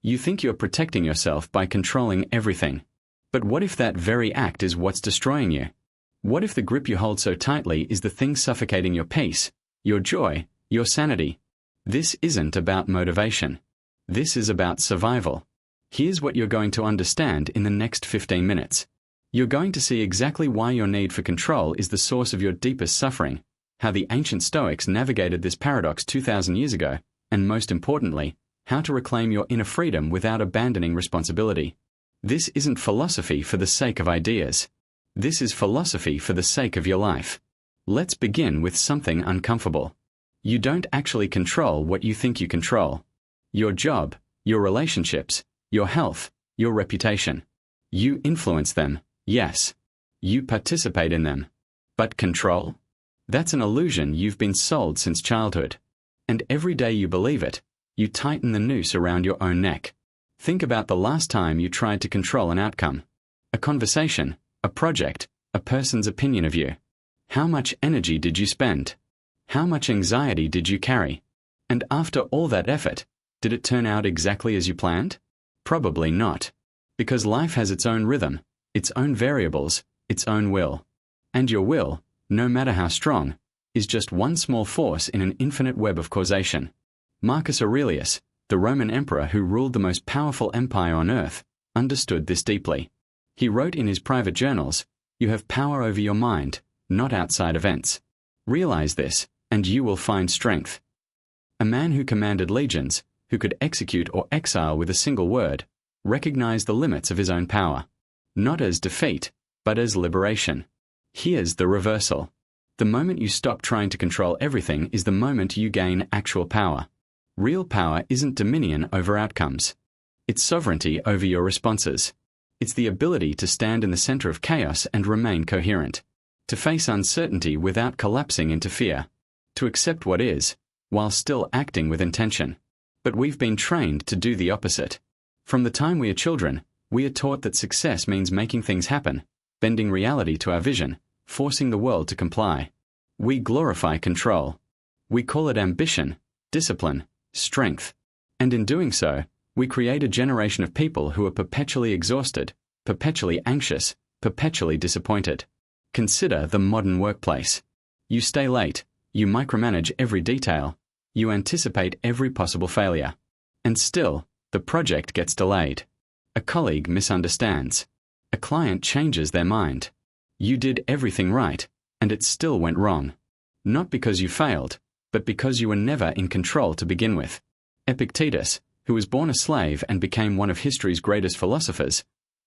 You think you're protecting yourself by controlling everything. But what if that very act is what's destroying you? What if the grip you hold so tightly is the thing suffocating your peace, your joy, your sanity? This isn't about motivation. This is about survival. Here's what you're going to understand in the next 15 minutes. You're going to see exactly why your need for control is the source of your deepest suffering, how the ancient Stoics navigated this paradox 2,000 years ago, and most importantly, how to reclaim your inner freedom without abandoning responsibility. This isn't philosophy for the sake of ideas. This is philosophy for the sake of your life. Let's begin with something uncomfortable. You don't actually control what you think you control. Your job, your relationships, your health, your reputation. You influence them, yes. You participate in them. But control? That's an illusion you've been sold since childhood. And every day you believe it, you tighten the noose around your own neck. Think about the last time you tried to control an outcome. A conversation, a project, a person's opinion of you. How much energy did you spend? How much anxiety did you carry? And after all that effort, did it turn out exactly as you planned? Probably not. Because life has its own rhythm, its own variables, its own will. And your will, no matter how strong, is just one small force in an infinite web of causation. Marcus Aurelius, the Roman emperor who ruled the most powerful empire on earth, understood this deeply. He wrote in his private journals, "You have power over your mind, not outside events. Realize this, and you will find strength." A man who commanded legions, who could execute or exile with a single word, recognized the limits of his own power. Not as defeat, but as liberation. Here's the reversal. The moment you stop trying to control everything is the moment you gain actual power. Real power isn't dominion over outcomes. It's sovereignty over your responses. It's the ability to stand in the center of chaos and remain coherent. To face uncertainty without collapsing into fear. To accept what is, while still acting with intention. But we've been trained to do the opposite. From the time we are children, we are taught that success means making things happen, bending reality to our vision, forcing the world to comply. We glorify control. We call it ambition, discipline, strength. And in doing so, we create a generation of people who are perpetually exhausted, perpetually anxious, perpetually disappointed. Consider the modern workplace. You stay late, you micromanage every detail, you anticipate every possible failure. And still, the project gets delayed. A colleague misunderstands. A client changes their mind. You did everything right, and it still went wrong. Not because you failed, but because you were never in control to begin with. Epictetus, who was born a slave and became one of history's greatest philosophers,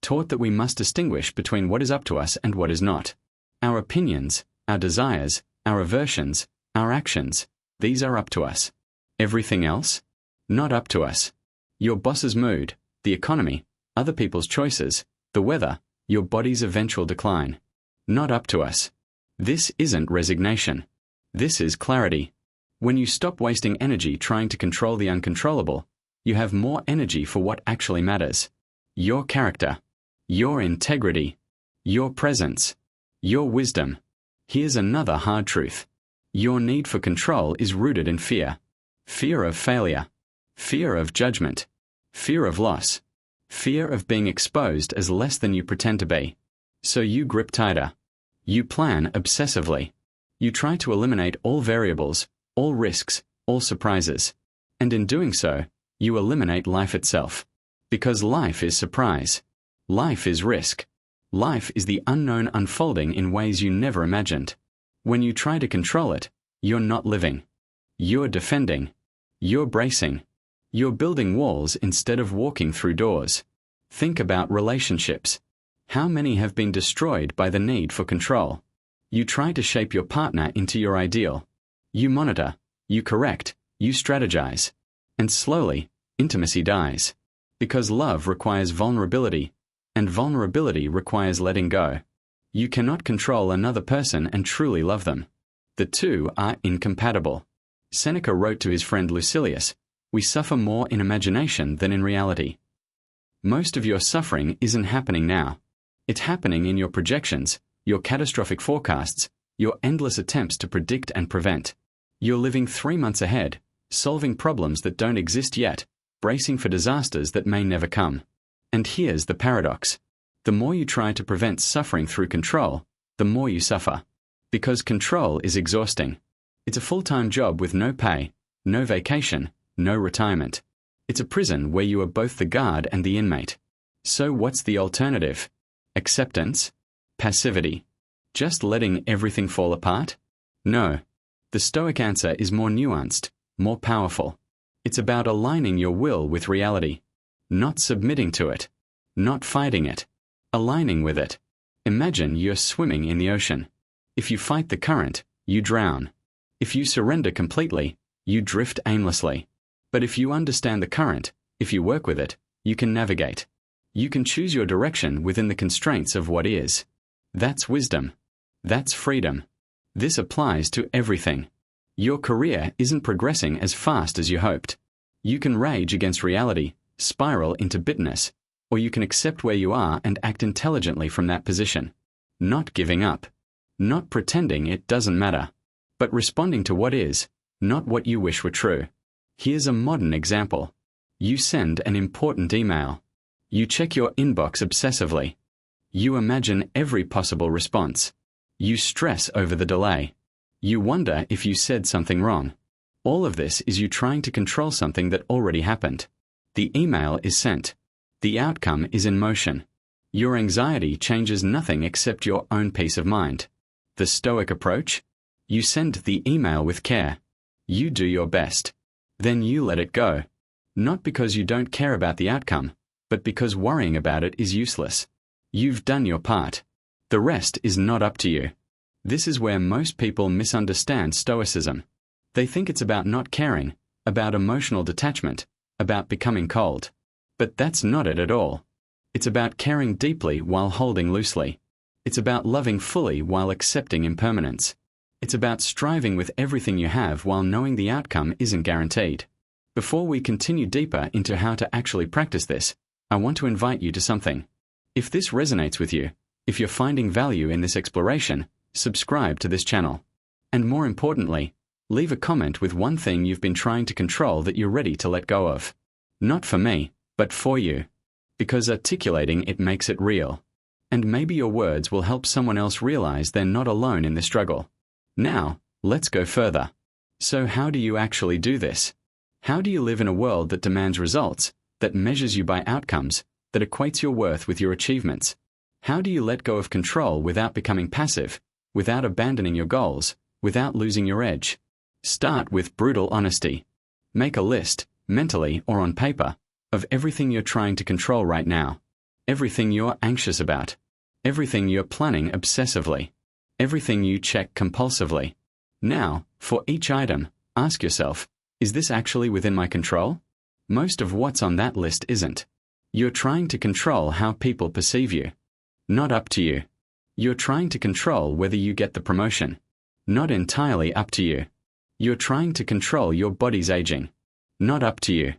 taught that we must distinguish between what is up to us and what is not. Our opinions, our desires, our aversions, our actions, these are up to us. Everything else? Not up to us. Your boss's mood, the economy, other people's choices, the weather, your body's eventual decline. Not up to us. This isn't resignation. This is clarity. When you stop wasting energy trying to control the uncontrollable, you have more energy for what actually matters. Your character, your integrity, your presence, your wisdom. Here's another hard truth. Your need for control is rooted in fear. Fear of failure. Fear of judgment. Fear of loss. Fear of being exposed as less than you pretend to be. So you grip tighter. You plan obsessively. You try to eliminate all variables, all risks, all surprises. And in doing so, you eliminate life itself. Because life is surprise. Life is risk. Life is the unknown unfolding in ways you never imagined. When you try to control it, you're not living. You're defending. You're bracing. You're building walls instead of walking through doors. Think about relationships. How many have been destroyed by the need for control? You try to shape your partner into your ideal. You monitor, you correct, you strategize. And slowly, intimacy dies. Because love requires vulnerability, and vulnerability requires letting go. You cannot control another person and truly love them. The two are incompatible. Seneca wrote to his friend Lucilius, "We suffer more in imagination than in reality." Most of your suffering isn't happening now. It's happening in your projections, your catastrophic forecasts, your endless attempts to predict and prevent. You're living 3 months ahead, solving problems that don't exist yet, bracing for disasters that may never come. And here's the paradox. The more you try to prevent suffering through control, the more you suffer. Because control is exhausting. It's a full-time job with no pay, no vacation, no retirement. It's a prison where you are both the guard and the inmate. So what's the alternative? Acceptance? Passivity? Just letting everything fall apart? No. The Stoic answer is more nuanced, more powerful. It's about aligning your will with reality. Not submitting to it. Not fighting it. Aligning with it. Imagine you're swimming in the ocean. If you fight the current, you drown. If you surrender completely, you drift aimlessly. But if you understand the current, if you work with it, you can navigate. You can choose your direction within the constraints of what is. That's wisdom. That's freedom. This applies to everything. Your career isn't progressing as fast as you hoped. You can rage against reality, spiral into bitterness, or you can accept where you are and act intelligently from that position. Not giving up. Not pretending it doesn't matter. But responding to what is, not what you wish were true. Here's a modern example. You send an important email. You check your inbox obsessively. You imagine every possible response. You stress over the delay. You wonder if you said something wrong. All of this is you trying to control something that already happened. The email is sent. The outcome is in motion. Your anxiety changes nothing except your own peace of mind. The Stoic approach? You send the email with care. You do your best. Then you let it go. Not because you don't care about the outcome, but because worrying about it is useless. You've done your part. The rest is not up to you. This is where most people misunderstand Stoicism. They think it's about not caring, about emotional detachment, about becoming cold. But that's not it at all. It's about caring deeply while holding loosely. It's about loving fully while accepting impermanence. It's about striving with everything you have while knowing the outcome isn't guaranteed. Before we continue deeper into how to actually practice this, I want to invite you to something. If this resonates with you, if you're finding value in this exploration, subscribe to this channel. And more importantly, leave a comment with one thing you've been trying to control that you're ready to let go of. Not for me, but for you. Because articulating it makes it real. And maybe your words will help someone else realize they're not alone in the struggle. Now, let's go further. So how do you actually do this? How do you live in a world that demands results, that measures you by outcomes, that equates your worth with your achievements? How do you let go of control without becoming passive, without abandoning your goals, without losing your edge? Start with brutal honesty. Make a list, mentally or on paper, of everything you're trying to control right now. Everything you're anxious about. Everything you're planning obsessively. Everything you check compulsively. Now, for each item, ask yourself, is this actually within my control? Most of what's on that list isn't. You're trying to control how people perceive you. Not up to you. You're trying to control whether you get the promotion. Not entirely up to you. You're trying to control your body's aging. Not up to you.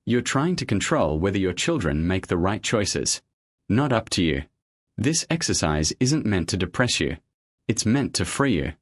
You're trying to control whether your children make the right choices. Not up to you. This exercise isn't meant to depress you. It's meant to free you.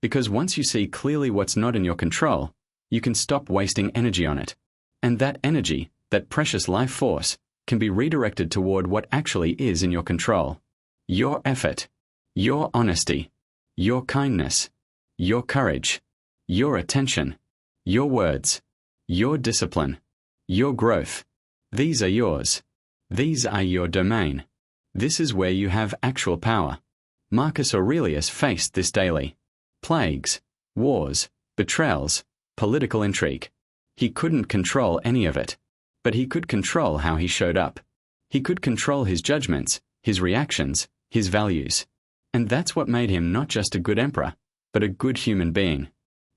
Because once you see clearly what's not in your control, you can stop wasting energy on it. And that energy, that precious life force, can be redirected toward what actually is in your control. Your effort. Your honesty. Your kindness. Your courage. Your attention. Your words. Your discipline. Your growth. These are yours. These are your domain. This is where you have actual power. Marcus Aurelius faced this daily. Plagues, wars, betrayals, political intrigue. He couldn't control any of it. But he could control how he showed up. He could control his judgments, his reactions, his values. And that's what made him not just a good emperor, but a good human being.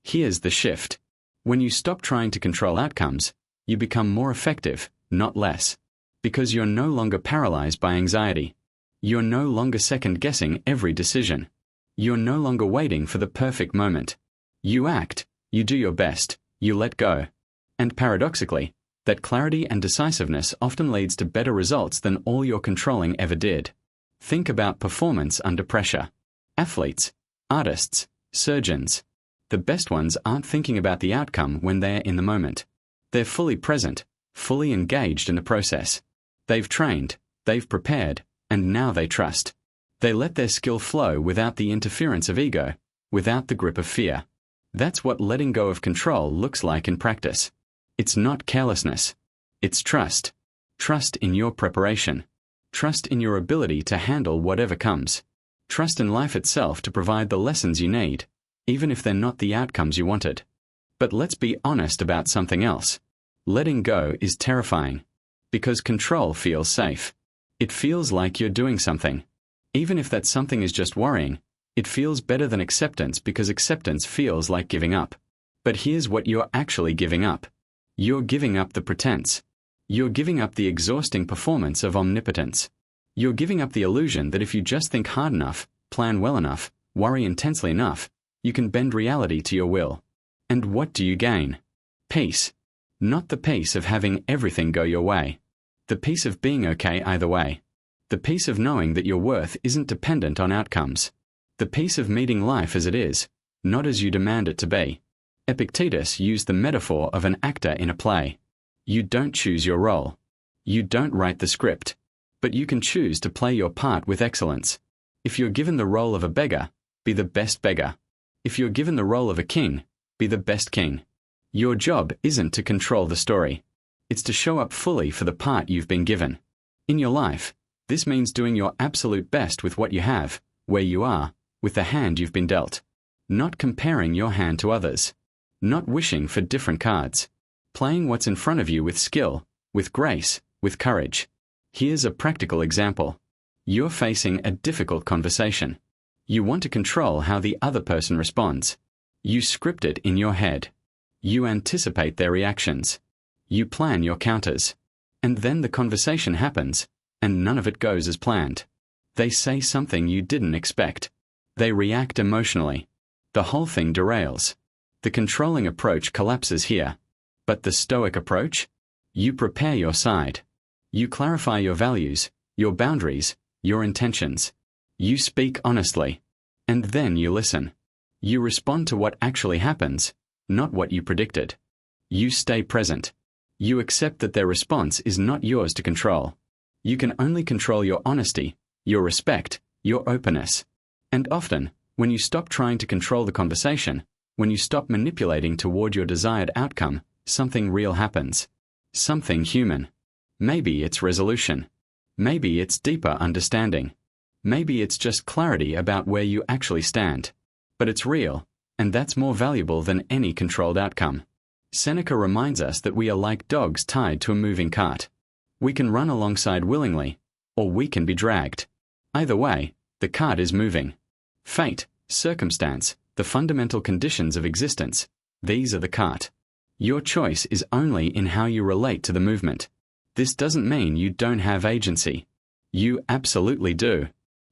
Here's the shift. When you stop trying to control outcomes, you become more effective, not less. Because you're no longer paralyzed by anxiety. You're no longer second-guessing every decision. You're no longer waiting for the perfect moment. You act, you do your best, you let go. And paradoxically, that clarity and decisiveness often leads to better results than all your controlling ever did. Think about performance under pressure. Athletes, artists, surgeons. The best ones aren't thinking about the outcome when they're in the moment. They're fully present, fully engaged in the process. They've trained, they've prepared, and now they trust. They let their skill flow without the interference of ego, without the grip of fear. That's what letting go of control looks like in practice. It's not carelessness. It's trust. Trust in your preparation. Trust in your ability to handle whatever comes. Trust in life itself to provide the lessons you need, even if they're not the outcomes you wanted. But let's be honest about something else. Letting go is terrifying. Because control feels safe. It feels like you're doing something. Even if that something is just worrying, it feels better than acceptance because acceptance feels like giving up. But here's what you're actually giving up. You're giving up the pretense. You're giving up the exhausting performance of omnipotence. You're giving up the illusion that if you just think hard enough, plan well enough, worry intensely enough, you can bend reality to your will. And what do you gain? Peace. Not the peace of having everything go your way. The peace of being okay either way. The peace of knowing that your worth isn't dependent on outcomes. The peace of meeting life as it is, not as you demand it to be. Epictetus used the metaphor of an actor in a play. You don't choose your role. You don't write the script. But you can choose to play your part with excellence. If you're given the role of a beggar, be the best beggar. If you're given the role of a king, be the best king. Your job isn't to control the story. It's to show up fully for the part you've been given. In your life, this means doing your absolute best with what you have, where you are, with the hand you've been dealt. Not comparing your hand to others. Not wishing for different cards. Playing what's in front of you with skill, with grace, with courage. Here's a practical example. You're facing a difficult conversation. You want to control how the other person responds. You script it in your head. You anticipate their reactions. You plan your counters. And then the conversation happens, and none of it goes as planned. They say something you didn't expect. They react emotionally. The whole thing derails. The controlling approach collapses here. But the Stoic approach? You prepare your side. You clarify your values, your boundaries, your intentions. You speak honestly. And then you listen. You respond to what actually happens, not what you predicted. You stay present. You accept that their response is not yours to control. You can only control your honesty, your respect, your openness. And often, when you stop trying to control the conversation, when you stop manipulating toward your desired outcome, something real happens. Something human. Maybe it's resolution. Maybe it's deeper understanding. Maybe it's just clarity about where you actually stand. But it's real, and that's more valuable than any controlled outcome. Seneca reminds us that we are like dogs tied to a moving cart. We can run alongside willingly, or we can be dragged. Either way, the cart is moving. Fate, circumstance, the fundamental conditions of existence, these are the cart. Your choice is only in how you relate to the movement. This doesn't mean you don't have agency. You absolutely do.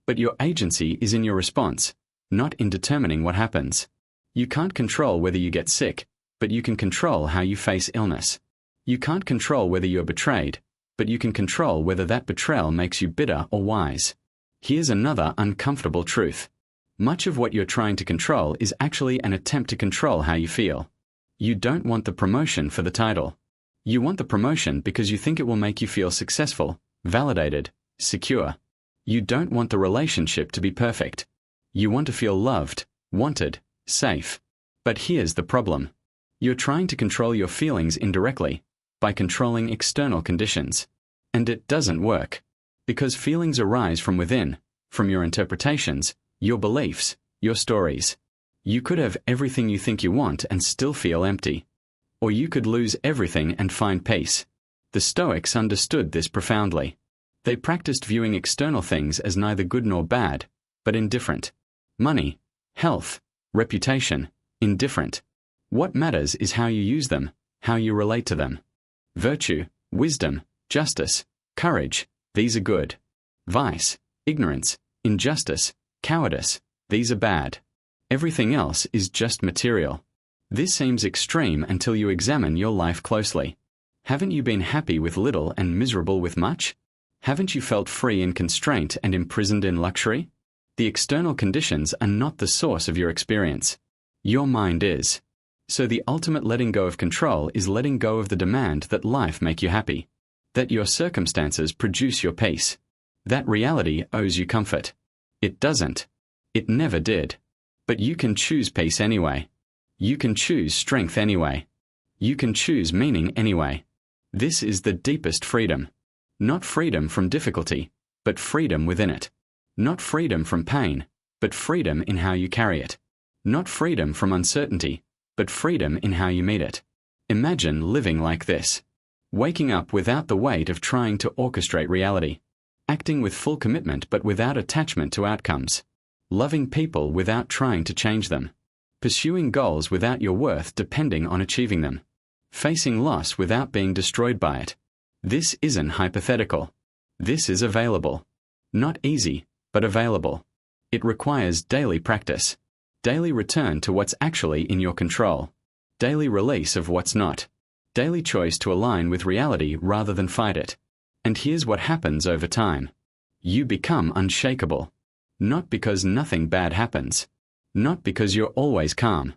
But your agency is in your response, not in determining what happens. You can't control whether you get sick, but you can control how you face illness. You can't control whether you're betrayed, but you can control whether that betrayal makes you bitter or wise. Here's another uncomfortable truth. Much of what you're trying to control is actually an attempt to control how you feel. You don't want the promotion for the title. You want the promotion because you think it will make you feel successful, validated, secure. You don't want the relationship to be perfect. You want to feel loved, wanted, safe. But here's the problem. You're trying to control your feelings indirectly, by controlling external conditions. And it doesn't work. Because feelings arise from within, from your interpretations, your beliefs, your stories. You could have everything you think you want and still feel empty. Or you could lose everything and find peace. The Stoics understood this profoundly. They practiced viewing external things as neither good nor bad, but indifferent. Money, health, reputation, indifferent. What matters is how you use them, how you relate to them. Virtue, wisdom, justice, courage, these are good. Vice, ignorance, injustice, cowardice, these are bad. Everything else is just material. This seems extreme until you examine your life closely. Haven't you been happy with little and miserable with much? Haven't you felt free in constraint and imprisoned in luxury? The external conditions are not the source of your experience. Your mind is. So the ultimate letting go of control is letting go of the demand that life make you happy, that your circumstances produce your peace, that reality owes you comfort. It doesn't. It never did. But you can choose peace anyway. You can choose strength anyway. You can choose meaning anyway. This is the deepest freedom. Not freedom from difficulty, but freedom within it. Not freedom from pain, but freedom in how you carry it. Not freedom from uncertainty, but freedom in how you meet it. Imagine living like this. Waking up without the weight of trying to orchestrate reality. Acting with full commitment but without attachment to outcomes. Loving people without trying to change them. Pursuing goals without your worth depending on achieving them. Facing loss without being destroyed by it. This isn't hypothetical. This is available. Not easy, but available. It requires daily practice. Daily return to what's actually in your control. Daily release of what's not. Daily choice to align with reality rather than fight it. And here's what happens over time. You become unshakable. Not because nothing bad happens. Not because you're always calm.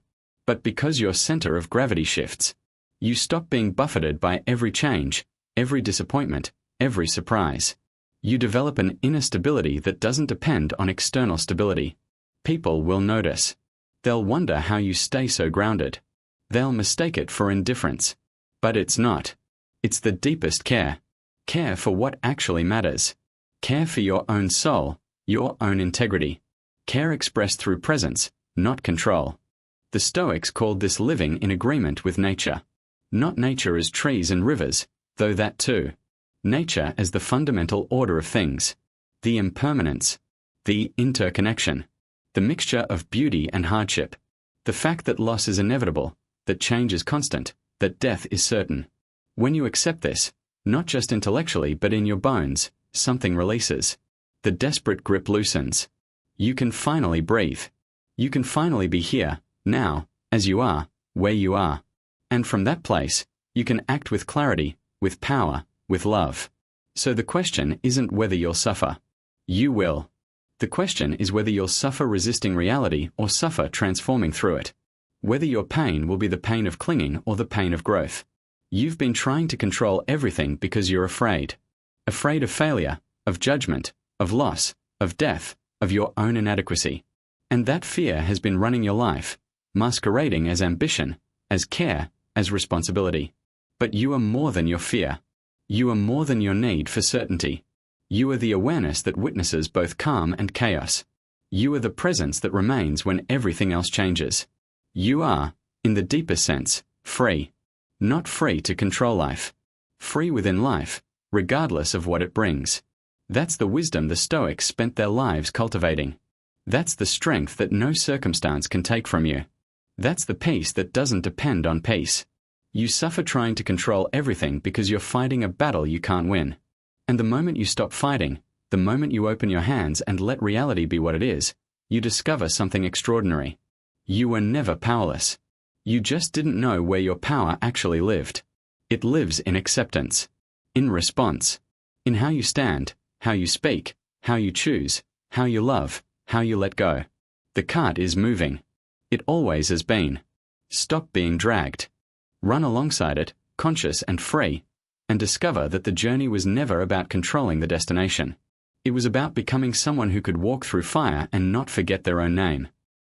But because your center of gravity shifts. You stop being buffeted by every change, every disappointment, every surprise. You develop an inner stability that doesn't depend on external stability. People will notice. They'll wonder how you stay so grounded. They'll mistake it for indifference. But it's not. It's the deepest care. Care for what actually matters. Care for your own soul, your own integrity. Care expressed through presence, not control. The Stoics called this living in agreement with nature. Not nature as trees and rivers, though that too. Nature as the fundamental order of things. The impermanence. The interconnection. The mixture of beauty and hardship. The fact that loss is inevitable, that change is constant, that death is certain. When you accept this, not just intellectually but in your bones, something releases. The desperate grip loosens. You can finally breathe. You can finally be here, now, as you are, where you are. And from that place, you can act with clarity, with power, with love. So the question isn't whether you'll suffer. You will. The question is whether you'll suffer resisting reality or suffer transforming through it. Whether your pain will be the pain of clinging or the pain of growth. You've been trying to control everything because you're afraid. Afraid of failure, of judgment, of loss, of death, of your own inadequacy. And that fear has been running your life, masquerading as ambition, as care, as responsibility. But you are more than your fear. You are more than your need for certainty. You are the awareness that witnesses both calm and chaos. You are the presence that remains when everything else changes. You are, in the deepest sense, free. Not free to control life. Free within life, regardless of what it brings. That's the wisdom the Stoics spent their lives cultivating. That's the strength that no circumstance can take from you. That's the peace that doesn't depend on peace. You suffer trying to control everything because you're fighting a battle you can't win. And the moment you stop fighting, the moment you open your hands and let reality be what it is, you discover something extraordinary. You were never powerless. You just didn't know where your power actually lived. It lives in acceptance, in response, in how you stand, how you speak, how you choose, how you love, how you let go. The cart is moving. It always has been. Stop being dragged. Run alongside it, conscious and free, and discover that the journey was never about controlling the destination. It was about becoming someone who could walk through fire and not forget their own name.